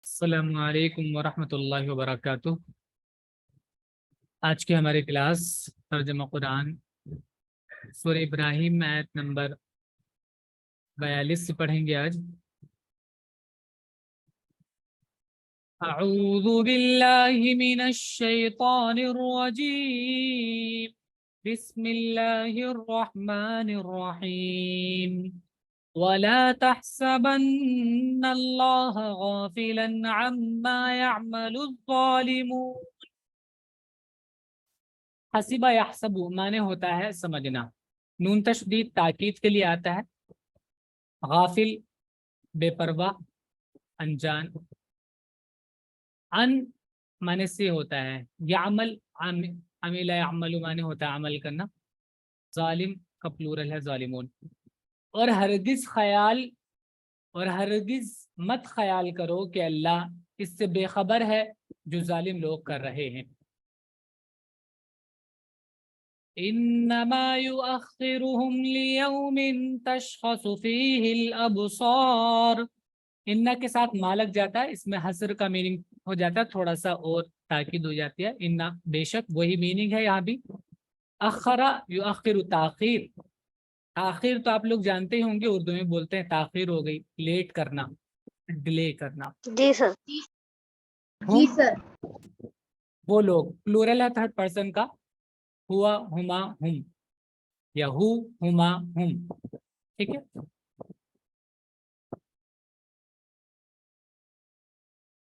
السلام علیکم ورحمۃ اللہ وبرکاتہ۔ آج کی ہماری کلاس ترجمہ قرآن سورہ ابراہیم آیت نمبر 42 سے پڑھیں گے آج۔ اعوذ باللہ من الشیطان الرجیم، بسم اللہ الرحمن الرحیم۔ ولا تحسبن اللہ غافلا عما يعمل الظالمون۔ حسبہ یحسب معنی ہوتا ہے سمجھنا، نون تشدید تاکید کے لیے آتا ہے۔ غافل بے پرواہ، انجان۔ ان معنی سے ہوتا ہے یعمل، عمل یعمل معنی ہوتا ہے عمل کرنا۔ ظالم کا پلورل ہے ظالمون۔ اور ہرگز مت خیال کرو کہ اللہ اس سے بے خبر ہے جو ظالم لوگ کر رہے ہیں۔ انما یؤخرهم لیوم تشخص فیہ الابصار۔ ان کے ساتھ ما لگ جاتا ہے، اس میں حصر کا میننگ ہو جاتا ہے، تھوڑا سا اور تاکید ہو جاتی ہے۔ ان بے شک وہی میننگ ہے یہاں بھی۔ اخر یؤخر تاخیر، تاخیر تو آپ لوگ جانتے ہی ہوں گے، اردو میں بولتے ہیں تاخیر ہو گئی، لیٹ کرنا، ڈیلے کرنا۔ جی سر۔ جی سر۔ وہ لوگ پلورل ہے تھرڈ پرسن کا، ہوا ہما ہم یا ہو ہما ہم، ٹھیک ہے۔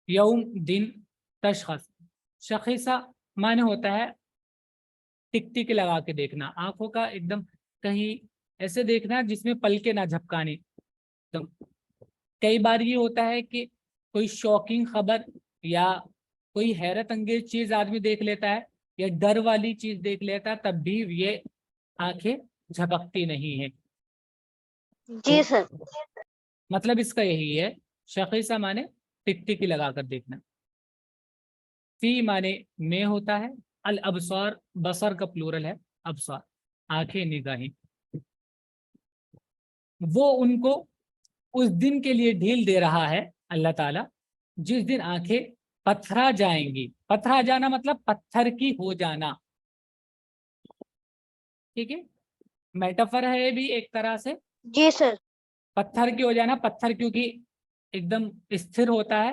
یوم دن، تشخص شخیصہ معنی ہوتا ہے ٹک ٹک لگا کے دیکھنا، آنکھوں کا ایک دم کہیں ایسے دیکھنا جس میں پلکیں نہ جھپکانے۔ تو کئی بار یہ ہوتا ہے کہ کوئی شوکنگ خبر یا کوئی حیرت انگیز چیز آدمی دیکھ لیتا ہے یا ڈر والی چیز دیکھ لیتا ہے، تب بھی یہ آنکھیں جھپکتی نہیں ہے۔ جی سر۔ مطلب اس کا یہی ہے، شخیصہ معنی ٹک ٹکی لگا کر دیکھنا۔ فی معنی میں ہوتا ہے، الابصار بصر کا پلورل ہے، ابصار آنکھیں، نگاہیں۔ وہ ان کو اس دن کے لیے ڈھیل دے رہا ہے اللہ تعالی جس دن آنکھیں پتھرا جائیں گی۔ پتھرا جانا مطلب پتھر کی ہو جانا، ٹھیک ہے، میٹافر ہے بھی ایک طرح سے۔ جی سر۔ پتھر کی ہو جانا، پتھر کیونکہ ایک دم استھر ہوتا ہے،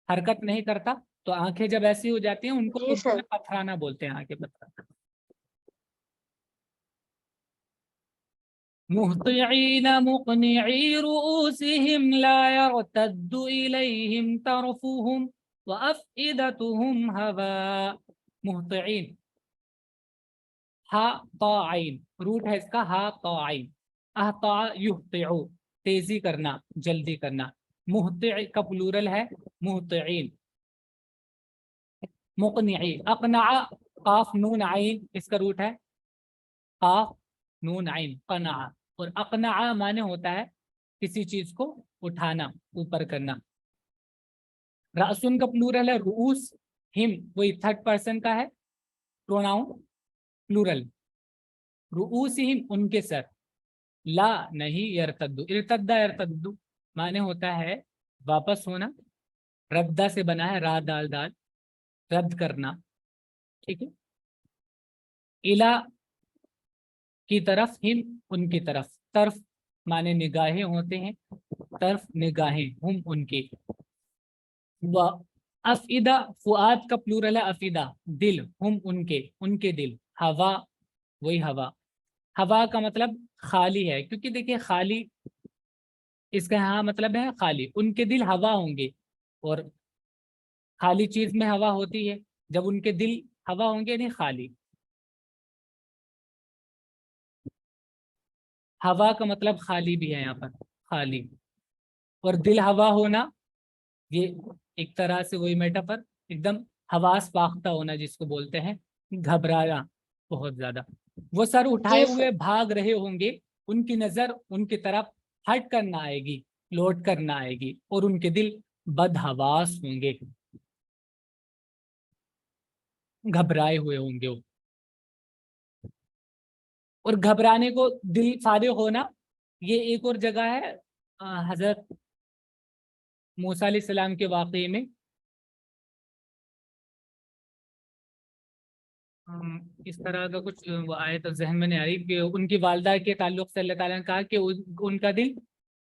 حرکت نہیں کرتا، تو آنکھیں جب ایسی ہو جاتی ہیں ان کو جی اردو سر۔ میں پتھرانا بولتے ہیں، آنکھیں پتھرانا۔ مہطعین مقنعی رؤوسہم لا یرتد الیہم طرفہم وافئدتہم ہواء۔ مہطعین، ہا طا عین، روٹ ہے اس کا ہا طا عین۔ اہطع یہطع، تیزی کرنا، جلدی کرنا۔ مہطع کا پلورل ہے مہطعین۔ مقنعی، اقنع قاف نون عین، اس کا روٹ ہے قاف نون عین، قنع۔ اور اقنع معنی ہوتا ہے کسی چیز کو اٹھانا، اوپر کرنا۔ رأسن کا پلورل ہے رؤوس، ہم وہی تھرڈ پرسن کا ہے، پروناؤن پلورل، رؤوسہم ان کے سر، لا نہیں، یرتد، ارتدا یرتد معنی ہوتا ہے واپس ہونا، ردہ سے بنا ہے، را دال دال، رد کرنا، ٹھیک ہے۔ الا کی طرف، ہم ان کی طرف، طرف معنی نگاہیں ہوتے ہیں، طرف نگاہیں، ہم ان کی۔ افئدہ فؤاد کا پلورل ہے افئدہ، دل، ہم ان کے دل۔ ہوا وہی ہوا، ہوا کا مطلب خالی ہے، کیونکہ دیکھیں خالی اس کا یہاں مطلب ہے خالی، ان کے دل ہوا ہوں گے، اور خالی چیز میں ہوا ہوتی ہے، جب ان کے دل ہوا ہوں گے نہیں خالی۔ ہوا کا مطلب خالی بھی ہے یہاں پر، خالی، اور دل ہوا ہونا یہ ایک طرح سے وہی میٹافر، ایک دم حواس باختہ ہونا جس کو بولتے ہیں، گھبرایا بہت زیادہ۔ وہ سر اٹھائے جی ہوئے سر۔ بھاگ رہے ہوں گے، ان کی نظر ان کی طرف ہٹ کرنا آئے گی، لوٹ کرنا آئے گی، اور ان کے دل بد حواس ہوں گے، گھبرائے ہوئے ہوں گے وہ۔ اور گھبرانے کو دل فارغ ہونا، یہ ایک اور جگہ ہے، حضرت موسیٰ علیہ السلام کے واقعے میں اس طرح کا کچھ وہ آیت ذہن میں نہیں آ رہی کہ ان کی والدہ کے تعلق سے اللہ تعالیٰ نے کہا کہ ان کا دل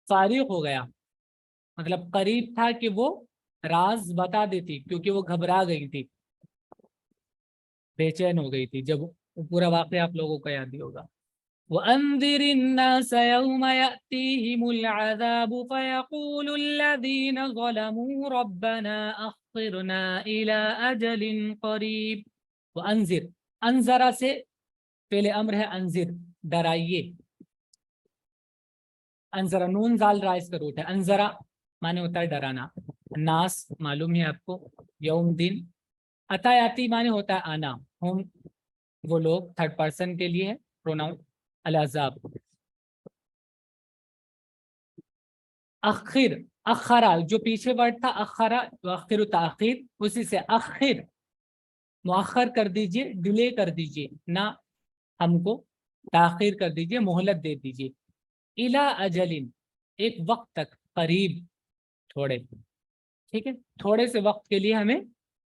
فارغ ہو گیا، مطلب قریب تھا کہ وہ راز بتا دیتی، کیونکہ وہ گھبرا گئی تھی، بے چین ہو گئی تھی۔ جب پورا واقعہ آپ لوگوں کو یاد ہی ہوگا۔ وَأَنذِرِ النَّاسَ يَوْمَ يَأْتِيهِمُ الْعَذَابُ فَيَقُولُ الَّذِينَ ظَلَمُوا رَبَّنَا أَخِّرْنَا إِلَىٰ أَجَلٍ قَرِيبٍ۔ وَأَنذِرْ، انذرا سے پہلے امر ہے، انذر ڈرائیے، انذرا نون زال را اس کا روٹ ہے، انذرا معنی ہوتا ہے ڈرانا، ناس معلوم ہے آپ کو، یوم دن، اتایاتی معنی ہوتا ہے آنا، ہم وہ لوگ تھرڈ پرسن کے لیے ہے پروناؤن، العذاب۔ اخر، اخرا جو پیچھے ورڈ تھا اخرا، اخر تاخیر، اسی سے اخر مؤخر کر دیجئے، ڈیلے کر دیجئے، نہ ہم کو تاخیر کر دیجئے، مہلت دے دیجئے، الی اجلن ایک وقت تک، قریب تھوڑے، ٹھیک ہے، تھوڑے سے وقت کے لیے ہمیں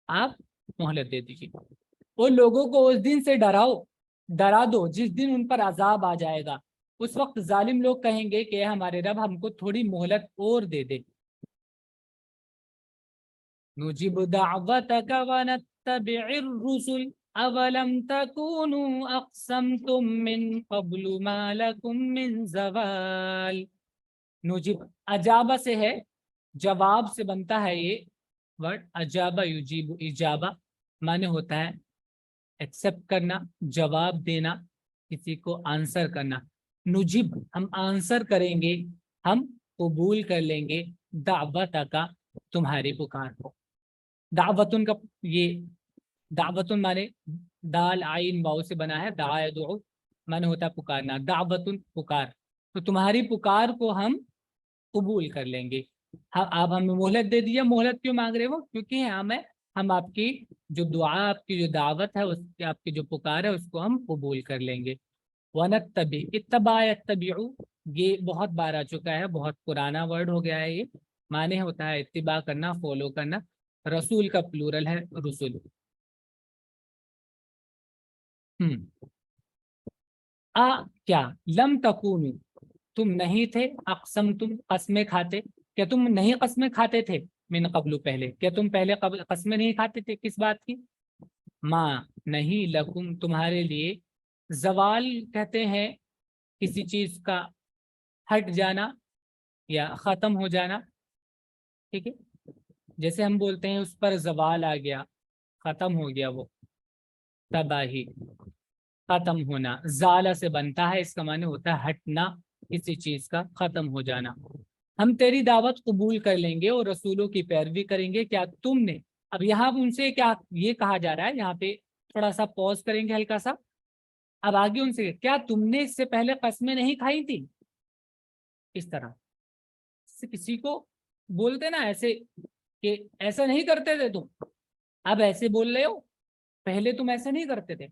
آپ مہلت دے دیجئے۔ وہ لوگوں کو اس دن سے ڈرا دو جس دن ان پر عذاب آ جائے گا، اس وقت ظالم لوگ کہیں گے کہ ہمارے رب ہم کو تھوڑی مہلت اور دے دے۔ نجیب دعوتک ونتبع الرسل اولم تکونوا اقسمتم من قبل ما لکم من زوال۔ نجیب اجابہ سے ہے، جواب سے بنتا ہے یہ ورڈ، اجابہ یجیب، اجابہ معنی ہوتا ہے ایکسپٹ کرنا، جواب دینا، کسی کو آنسر کرنا۔ نجیب ہم آنسر کریں گے، ہم قبول کر لیں گے، دعوت کا تمہاری پکار کو۔ دعوتن کا یہ دعوتن مانے دال عین واؤ سے بنا ہے، دعا یدعو مانے ہوتا ہے پکارنا، دعوتن پکار، تو تمہاری پکار کو ہم قبول کر لیں گے۔ آپ ہمیں مہلت دے دیجیے، مہلت کیوں مانگ رہے ہو؟ کیونکہ ہم آپ کی جو دعا، آپ کی جو دعوت ہے، اس کی آپ کی جو پکار ہے، اس کو ہم قبول کر لیں گے۔ وَنَتَّبِعْ، اتباع یتبعو یہ بہت بار آ چکا ہے، بہت پرانا ورڈ ہو گیا ہے، یہ معنی ہوتا ہے اتباع کرنا، فالو کرنا۔ رسول کا پلورل ہے رسول۔ کیا لم تکونو تم نہیں تھے، اقسم تم قسمیں کھاتے، کیا تم نہیں قسمیں کھاتے تھے، من قبل پہلے، کیا تم پہلے قسمیں نہیں کھاتے تھے، کس بات کی؟ ماں نہیں، لکم تمہارے لیے، زوال کہتے ہیں کسی چیز کا ہٹ جانا یا ختم ہو جانا، ٹھیک ہے، جیسے ہم بولتے ہیں اس پر زوال آ گیا، ختم ہو گیا، وہ تباہی، ختم ہونا، زالہ سے بنتا ہے، اس کا معنی ہوتا ہے ہٹنا، کسی چیز کا ختم ہو جانا۔ ہم تیری دعوت قبول کر لیں گے اور رسولوں کی پیروی کریں گے، کیا تم نے، اب یہاں ان سے کیا یہ کہا جا رہا ہے، یہاں پہ تھوڑا سا پوز کریں گے ہلکا سا، اب آگے ان سے کیا تم نے اس سے پہلے قسمیں نہیں کھائی تھی؟ اس طرح کسی کو بولتے نا ایسے کہ ایسا نہیں کرتے تھے تم، اب ایسے بول رہے ہو، پہلے تم ایسے نہیں کرتے تھے،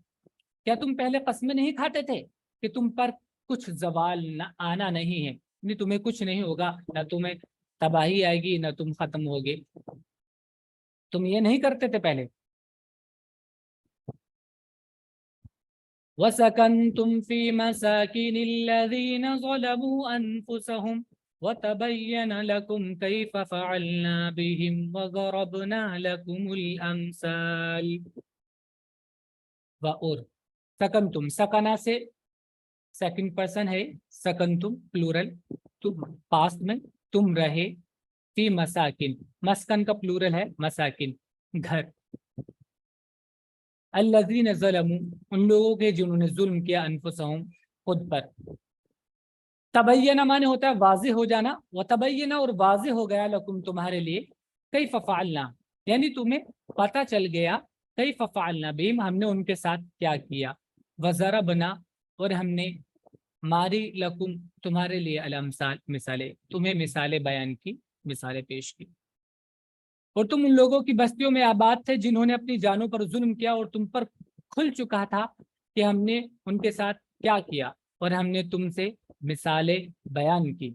کیا تم پہلے قسمیں نہیں کھاتے تھے کہ تم پر کچھ زوال نہ آنا نہیں ہے، نہیں تمہیں کچھ نہیں ہوگا، نہ تمہیں تباہی آئے گی، نہ تم ختم ہوگے، تم یہ نہیں کرتے تھے پہلے؟ وَسَكَنْتُمْ فِي مَسَاكِنِ الَّذِينَ ظَلَمُوا أَنفُسَهُمْ وَتَبَيَّنَ لَكُمْ كَيْفَ فَعَلْنَا بِهِمْ وَضَرَبْنَا لَكُمُ الْأَمْثَالِ۔ وَأُرْ سکنتم، سکنا سے سیکنڈ پرسن ہے، سکنتم پلورل، تم پاسٹ میں، تم رہے، فی مساکن، مسکن کا پلورل ہے مساکن، گھر، الذین ظلموا ان لوگوں کے جنہوں نے ظلم کیا، انفسہم خود پر، تبینہ معنی ہوتا ہے واضح ہو جانا، وتبینہ اور واضح ہو گیا، لکم تمہارے لیے، کیف فعلنا یعنی تمہیں پتہ چل گیا، کیف فعلنا بہم ہم نے ان کے ساتھ کیا کیا، وضربنا اور ہم نے ماری، لکم تمہارے لیے، الامثال مثالیں، تمہیں مثالیں بیان کی، مثالیں پیش کی، اور تم ان لوگوں کی بستیوں میں آباد تھے جنہوں نے اپنی جانوں پر ظلم کیا، اور تم پر کھل چکا تھا کہ ہم نے ان کے ساتھ کیا کیا، اور ہم نے تم سے مثالیں بیان کی۔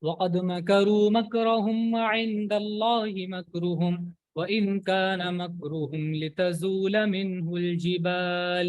وقد مكروا مكرهم وعند الله مكرهم وإن كان مكرهم لتزول منه الجبال.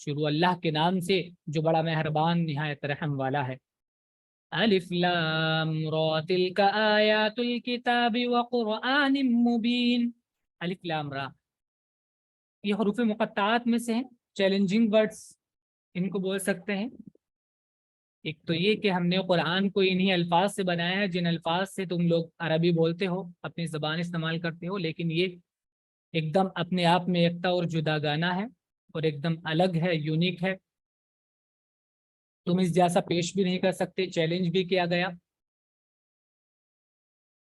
شروع اللہ کے نام سے جو بڑا مہربان نہایت رحم والا ہے۔ الف لام را تلک آیات الکتاب وقرآن مبین۔ الف لام را یہ حروف مقطعات میں سے ہیں، چیلنجنگ ورڈز ان کو بول سکتے ہیں۔ ایک تو یہ کہ ہم نے قرآن کو انہی الفاظ سے بنایا ہے جن الفاظ سے تم لوگ عربی بولتے ہو، اپنی زبان استعمال کرتے ہو، لیکن یہ ایک دم اپنے آپ میں یکتا اور جدا گانا ہے اور ایک دم الگ ہے، یونیک ہے، تم اس جیسا پیش بھی نہیں کر سکتے، چیلنج بھی کیا گیا۔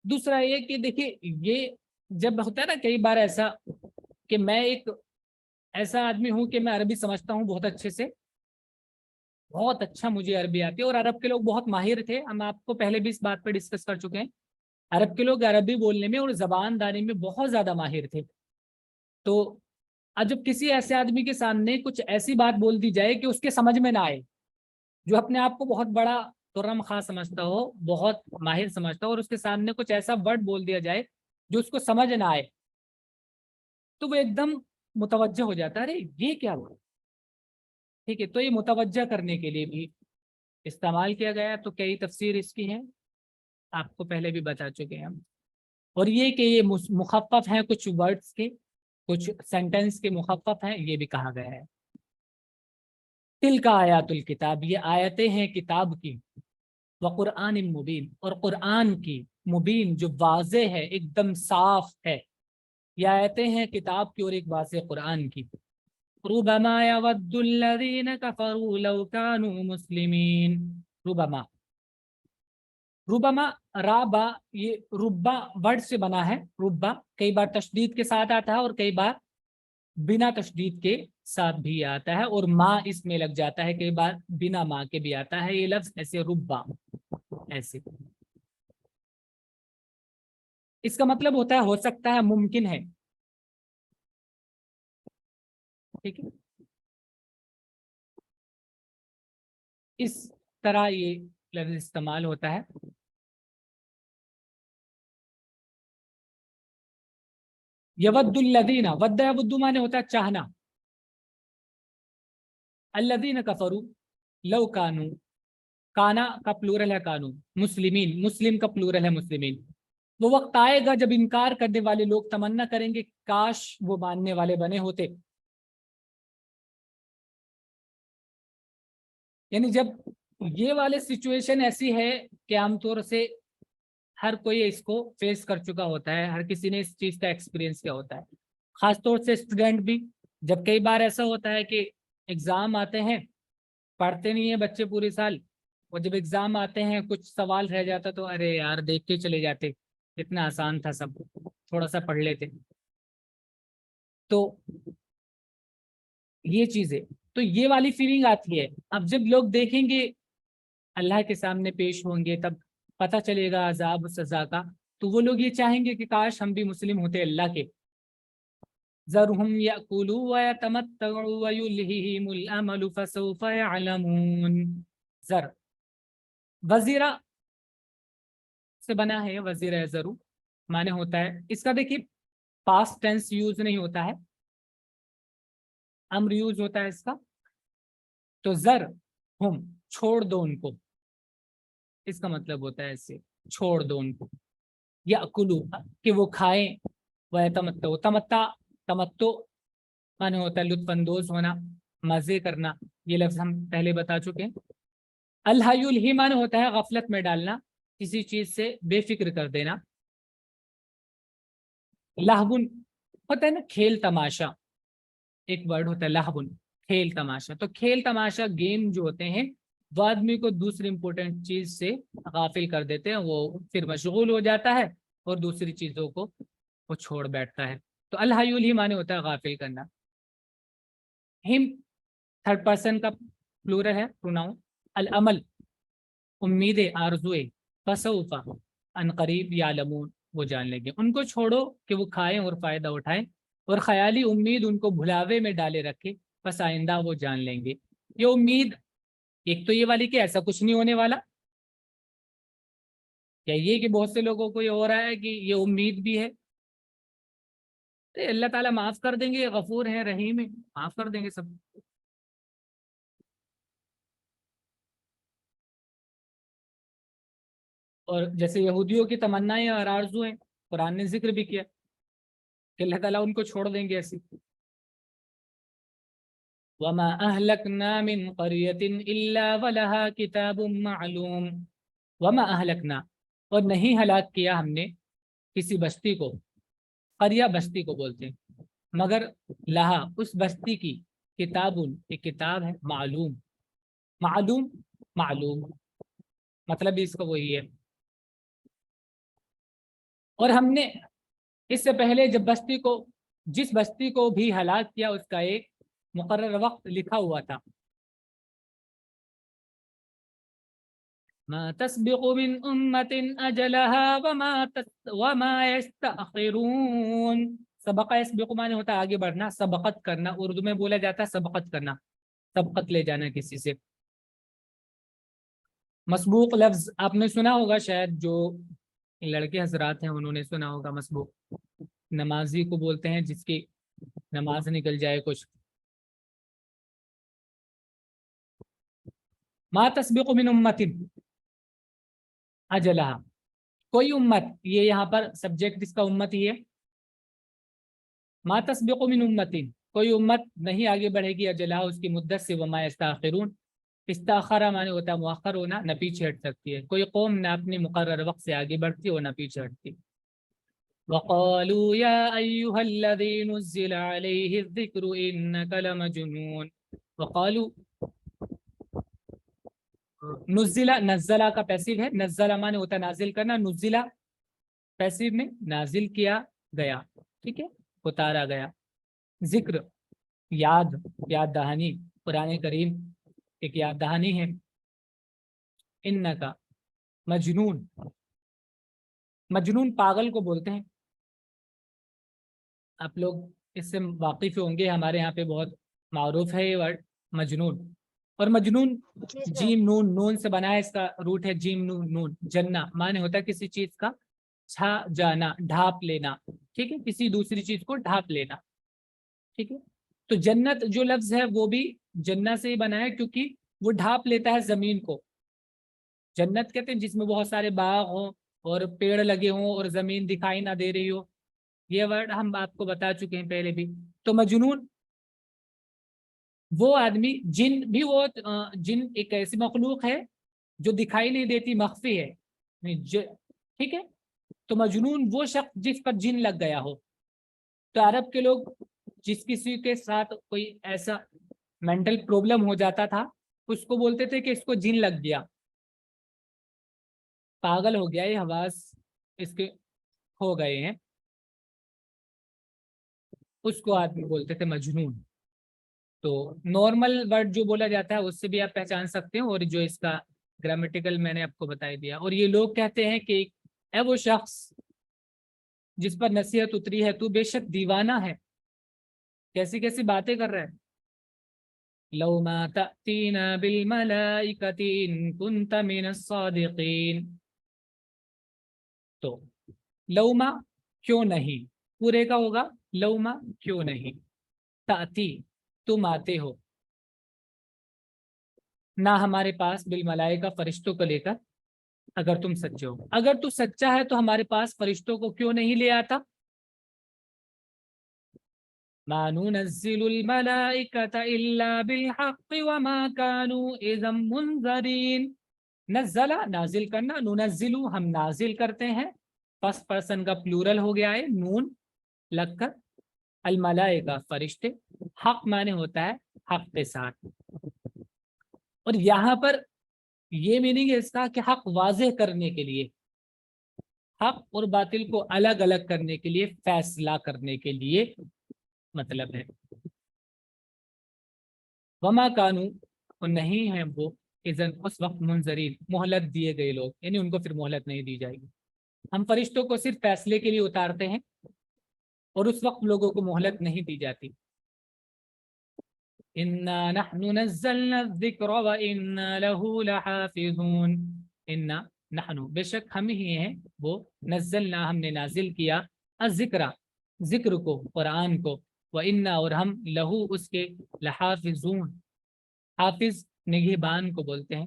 دوسرا یہ کہ دیکھیے، یہ جب ہوتا ہے نا کئی بار ایسا کہ میں ایک ایسا آدمی ہوں کہ میں عربی سمجھتا ہوں بہت اچھے سے، بہت اچھا مجھے عربی آتی ہے، اور عرب کے لوگ بہت ماہر تھے، ہم آپ کو پہلے بھی اس بات پہ ڈسکس کر چکے ہیں، عرب کے لوگ عربی بولنے میں اور زبان دانی میں بہت زیادہ ماہر تھے۔ تو جب کسی ایسے آدمی کے سامنے کچھ ایسی بات بول دی جائے کہ اس کے سمجھ میں نہ آئے، جو اپنے آپ کو بہت بڑا ترم خاص سمجھتا ہو، بہت ماہر سمجھتا ہو، اور اس کے سامنے کچھ ایسا ورڈ بول دیا جائے جو اس کو سمجھ نہ آئے، تو وہ ایک دم متوجہ ہو جاتا ہے، ارے یہ کیا ہوا؟ ٹھیک ہے، تو یہ متوجہ کرنے کے لیے بھی استعمال کیا گیا، تو کئی تفسیر اس کی ہیں، آپ کو پہلے بھی بتا چکے ہیں ہم۔ اور یہ کہ یہ مخفف ہیں کچھ ورڈز کے، کچھ سینٹنس کے مخفف ہیں، یہ بھی کہا گیا ہے۔ تلک آیات الکتاب، یہ آیتیں ہیں کتاب کی، وقرآن مبین، اور قرآن کی، مبین جو واضح ہے، ایک دم صاف ہے، یہ آیتیں ہیں کتاب کی اور ایک واضح قرآن کی۔ ربما یود الذین کفروا لو کانوا مسلمین۔ ربما، ربما رابا، یہ ربا ورڈ سے بنا ہے، ربا کئی بار تشدید کے ساتھ آتا ہے اور کئی بار بنا تشدید کے ساتھ بھی آتا ہے، اور ماں اس میں لگ جاتا ہے، کئی بار بنا ماں کے بھی آتا ہے یہ لفظ، ایسے ربا، ایسے اس کا مطلب ہوتا ہے ہو سکتا ہے، ممکن ہے، ٹھیک ہے، اس طرح یہ لفظ استعمال ہوتا ہے۔ یود الذین، ود یود مانے ہوتا ہے چاہنا، الذین کفروا لو کانوا، کانا کا پلورل ہے کانو، مسلمین، مسلم کا پلورل ہے مسلمین۔ وہ وقت آئے گا جب انکار کرنے والے لوگ تمنا کریں گے کاش وہ ماننے والے بنے ہوتے، یعنی جب یہ والے سچویشن ایسی ہے کہ عام طور سے ہر کوئی اس کو فیس کر چکا ہوتا ہے، ہر کسی نے اس چیز کا ایکسپیرینس کیا ہوتا ہے، خاص طور سے اسٹوڈنٹ بھی، جب کئی بار ایسا ہوتا ہے کہ ایگزام آتے ہیں، پڑھتے نہیں ہیں بچے پورے سال، اور جب ایگزام آتے ہیں کچھ سوال رہ جاتا تو ارے یار دیکھ کے چلے جاتے، اتنا آسان تھا سب، تھوڑا سا پڑھ لیتے، تو یہ چیزیں، تو یہ والی فیلنگ آتی ہے۔ اب جب لوگ دیکھیں گے اللہ کے سامنے پیش ہوں گے، تب پتہ چلے گا عذاب و سزا کا، تو وہ لوگ یہ چاہیں گے کہ کاش ہم بھی مسلم ہوتے اللہ کے۔ ذرهم یأکلوا ویتمتعوا ویلہہم الامل فسوف یعلمون۔ ذر وزیرہ سے بنا ہے، وزیرہ ذرو معنی ہوتا ہے، اس کا دیکھیے پاسٹ ٹینس یوز نہیں ہوتا ہے، امر یوز ہوتا ہے اس کا، تو ذر ہم، چھوڑ دو ان کو، اس کا مطلب ہوتا ہے اسے چھوڑ دو ان کو، یأکلوا کہ وہ کھائیں، ویتمتعوا، تمتع، تمتع معنی ہوتا ہے لطف اندوز ہونا، مزے کرنا، یہ لفظ ہم پہلے بتا چکے ہیں۔ الہی، الہی معنی ہوتا ہے غفلت میں ڈالنا، کسی چیز سے بے فکر کر دینا۔ لہون ہوتا ہے نا کھیل تماشا، ایک ورڈ ہوتا ہے لہون، کھیل تماشا، تو کھیل تماشا گیم جو ہوتے ہیں وہ آدمی کو دوسری امپورٹنٹ چیز سے غافل کر دیتے ہیں، وہ پھر مشغول ہو جاتا ہے اور دوسری چیزوں کو وہ چھوڑ بیٹھتا ہے، تو الہی، الہی معنی ہوتا ہے غافل کرنا۔ ہم تھرڈ پرسن کا پلورل ہے پروناؤن، العمل امیدیں، آرزوئیں، فسوف ان قریب یعلمون وہ جان لیں گے، ان کو چھوڑو کہ وہ کھائیں اور فائدہ اٹھائیں، اور خیالی امید ان کو بھلاوے میں ڈالے رکھے، بس آئندہ وہ جان لیں گے۔ یہ امید، ایک تو یہ والی کہ ایسا کچھ نہیں ہونے والا، یا یہ کہ بہت سے لوگوں کو یہ ہو رہا ہے کہ یہ امید بھی ہے، اللہ تعالیٰ معاف کر دیں گے، غفور ہے، رحیم ہے، معاف کر دیں گے سب، اور جیسے یہودیوں کی تمنائیں اور آرزو ہیں، قرآن نے ذکر بھی کیا کہ اللہ تعالیٰ ان کو چھوڑ دیں گے ایسی. وَمَا أَهْلَكْنَا مِنْ قَرْيَةٍ إِلَّا وَلَهَا كِتَابٌ مَعْلُومٌ. وَمَا أَهْلَكْنَا، اور نہیں ہلاک کیا ہم نے کسی بستی کو، قریہ بستی کو بولتے ہیں، مگر لہا اس بستی کی کتابن ایک کتاب ہے، معلوم. معلوم معلوم مطلب اس کا وہی ہے. اور ہم نے اس سے پہلے جس بستی کو بھی ہلاک کیا اس کا ایک مقرر وقت لکھا ہوا تھا. ما تسبق من امة اجلها وما يستأخرون. سبق یسبق معنی ہوتا ہے آگے بڑھنا، سبقت کرنا، اردو میں بولا جاتا ہے سبقت کرنا، سبقت لے جانا کسی سے. مسبوق لفظ آپ نے سنا ہوگا، شاید جو لڑکے حضرات ہیں انہوں نے سنا ہوگا. مسبوق نمازی کو بولتے ہیں جس کی نماز نکل جائے کچھ. ما تسبق من امت اجلہا، کوئی امت، یہ یہاں پر سبجیکٹ اس کا امت ہی ہے. ما تسبق من امت، کوئی امت نہیں آگے بڑھے گی اجلہا اس کی مدت سے. وما یستاخرون، استاخرہ معنی ہوتا ہے مؤخر ہونا، نہ پیچھے ہٹ سکتی ہے. کوئی قوم نہ اپنی مقرر وقت سے آگے بڑھتی اور نہ پیچھے ہٹتی. وقالوا یا ایھا الذی نزل علیہ الذکر انک لمجنون. وقالوا، نزلہ نزلہ کا پیسیو ہے، نزلہ معنی ہوتا ہے نازل کرنا، نزلہ پیسیو میں نازل کیا گیا، ٹھیک ہے، اتارا گیا. ذکر یاد دہانی، قرآن کریم ایک یاد دہانی ہے. انکا مجنون، مجنون پاگل کو بولتے ہیں. آپ لوگ اس سے واقف ہوں گے، ہمارے یہاں پہ بہت معروف ہے یہ ورڈ مجنون. اور مجنون جی سر. جیم نون، نون سے بنا ہے، اس کا روٹ ہے جیم نون نون. جنہ معنی ہوتا ہے کسی چیز کا چھا جانا، ڈھانپ لینا، ٹھیک ہے، کسی دوسری چیز کو ڈھانپ لینا، ٹھیک ہے. تو جنت جو لفظ ہے وہ بھی جنہ سے ہی بنا ہے، کیونکہ وہ ڈھانپ لیتا ہے زمین کو. جنت کہتے ہیں جس میں بہت سارے باغ ہوں اور پیڑ لگے ہوں اور زمین دکھائی نہ دے رہی ہو. یہ ورڈ ہم آپ کو بتا چکے ہیں پہلے بھی. تو مجنون وہ آدمی، جن بھی وہ جن ایک ایسی مخلوق ہے جو دکھائی نہیں دیتی، مخفی ہے، ٹھیک ہے. تو مجنون وہ شخص جس پر جن لگ گیا ہو. تو عرب کے لوگ جس کسی کے ساتھ کوئی ایسا مینٹل پرابلم ہو جاتا تھا اس کو بولتے تھے کہ اس کو جن لگ گیا، پاگل ہو گیا، یہ حواس اس کے ہو گئے ہیں، اس کو آدمی بولتے تھے مجنون. تو نارمل ورڈ جو بولا جاتا ہے اس سے بھی آپ پہچان سکتے ہیں، اور جو اس کا گرامیٹیکل میں نے آپ کو بتا دیا. اور یہ لوگ کہتے ہیں کہ اے وہ شخص جس پر نصیحت اتری ہے تو بے شک دیوانہ ہے. کیسی کیسی باتیں کر رہا ہے. لو ما تأتینا بالملائکۃ ان کنت من الصادقین. تو لوما کیوں نہیں، پورے کا ہوگا لوما کیوں نہیں. تأتی تم آتے ہو، نہ ہمارے پاس بالملائکہ فرشتوں کو لے کر، اگر تم سچے ہو. اگر تو سچا ہے تو ہمارے پاس فرشتوں کو کیوں نہیں لے آتا. ما ننزل الملائکۃ الا بالحق وما كانوا اذا منذرین. نزلہ نازل کرنا، ننزلو ہم نازل کرتے ہیں، فرسٹ پرسن کا پلورل ہو گیا ہے نون لگ کر. الملائکہ فرشتے، حق معنی ہوتا ہے حق کے ساتھ. اور یہاں پر یہ میننگ ہے اس کا کہ حق واضح کرنے کے لیے، حق اور باطل کو الگ الگ کرنے کے لیے، فیصلہ کرنے کے لیے مطلب ہے. وما کانو، اور نہیں ہیں وہ، اذن اس وقت منظرین مہلت دیے گئے لوگ، یعنی ان کو پھر مہلت نہیں دی جائے گی. ہم فرشتوں کو صرف فیصلے کے لیے اتارتے ہیں اور اس وقت لوگوں کو مہلت نہیں دی جاتی. انا نحن نزلنا الذکر وانا له لحافظون. انا نحن بے شک ہم ہی ہیں وہ، نزلنا ہم نے نازل کیا، الذکر ذکر کو، قرآن کو، وانا اور ہم لہو اس کے، لحافظون حافظ نگہبان کو بولتے ہیں،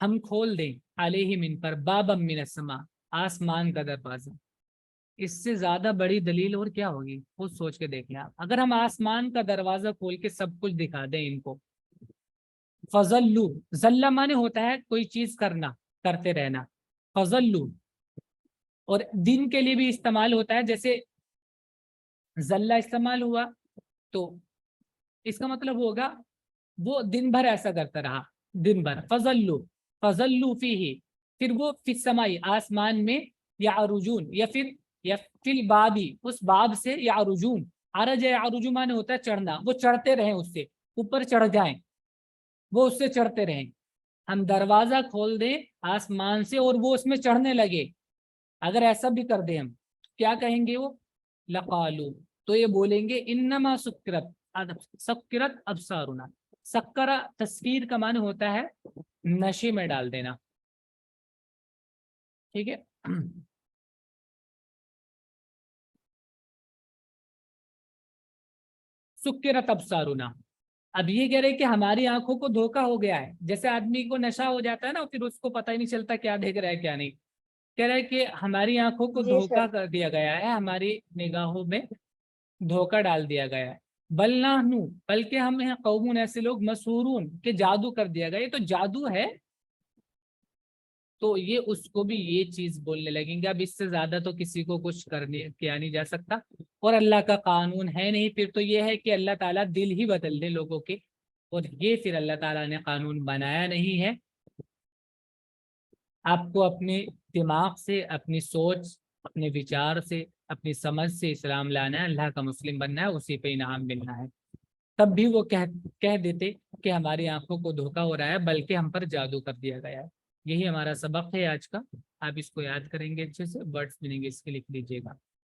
ہم کھول دیں علیہم ان پر بابا من السما آسمان کا دروازہ. اس سے زیادہ بڑی دلیل اور کیا ہوگی؟ خود سوچ کے دیکھیں آپ. اگر ہم آسمان کا دروازہ کھول کے سب کچھ دکھا دیں ان کو. فضلو ذلہ مانے ہوتا ہے کوئی چیز کرنا، کرتے رہنا. فضلو اور دن کے لیے بھی استعمال ہوتا ہے، جیسے ذلہ استعمال ہوا تو اس کا مطلب ہوگا وہ دن بھر ایسا کرتا رہا، دن بھر. فضلو فیہ پھر وہ فی السمائی آسمان میں، یا عرجون یا پھر یا فی البابی اس باب سے، یا عرجون عرج یا عرجو مانے ہوتا ہے چڑھنا، وہ چڑھتے رہیں اس سے، اوپر چڑھ جائیں، وہ اس سے چڑھتے رہیں. ہم دروازہ کھول دیں آسمان سے اور وہ اس میں چڑھنے لگے، اگر ایسا بھی کر دیں ہم کیا کہیں گے وہ؟ لقالو تو یہ بولیں گے انما سکرت ابصارنا. سکرا تسکیر کا معنی ہوتا ہے نشے میں ڈال دینا. ٹھیک ہے. سکرت ابصارنا. اب یہ کہہ رہے کہ ہماری آنکھوں کو دھوکا ہو گیا ہے، جیسے آدمی کو نشہ ہو جاتا ہے نا، پھر اس کو پتہ ہی نہیں چلتا کیا دیکھ رہا ہے کیا نہیں. کہہ رہے کہ ہماری آنکھوں کو جی دھوکا سر. کر دیا گیا ہے، ہماری نگاہوں میں دھوکا ڈال دیا گیا ہے. بل نحنو بلکہ ہم ہیں قومون ایسے لوگ مسحورون کہ جادو کر دیا گیا. یہ تو جادو ہے. تو یہ اس کو بھی یہ چیز بولنے لگیں گے. اب اس سے زیادہ تو کسی کو کچھ کرنے کیا نہیں جا سکتا، اور اللہ کا قانون ہے نہیں. پھر تو یہ ہے کہ اللہ تعالیٰ دل ہی بدل دے لوگوں کے، اور یہ پھر اللہ تعالیٰ نے قانون بنایا نہیں ہے. آپ کو اپنے دماغ سے، اپنی سوچ، اپنے وچار سے، اپنی سمجھ سے اسلام لانا ہے، اللہ کا مسلم بننا ہے، اسی پہ انعام ملنا ہے. تب بھی وہ کہہ دیتے کہ ہماری آنکھوں کو دھوکا ہو رہا ہے، بلکہ ہم پر جادو کر دیا گیا ہے. یہی ہمارا سبق ہے آج کا. آپ اس کو یاد کریں گے اچھے سے، ورڈز ملیں گے اس کے لکھ لیجیے گا.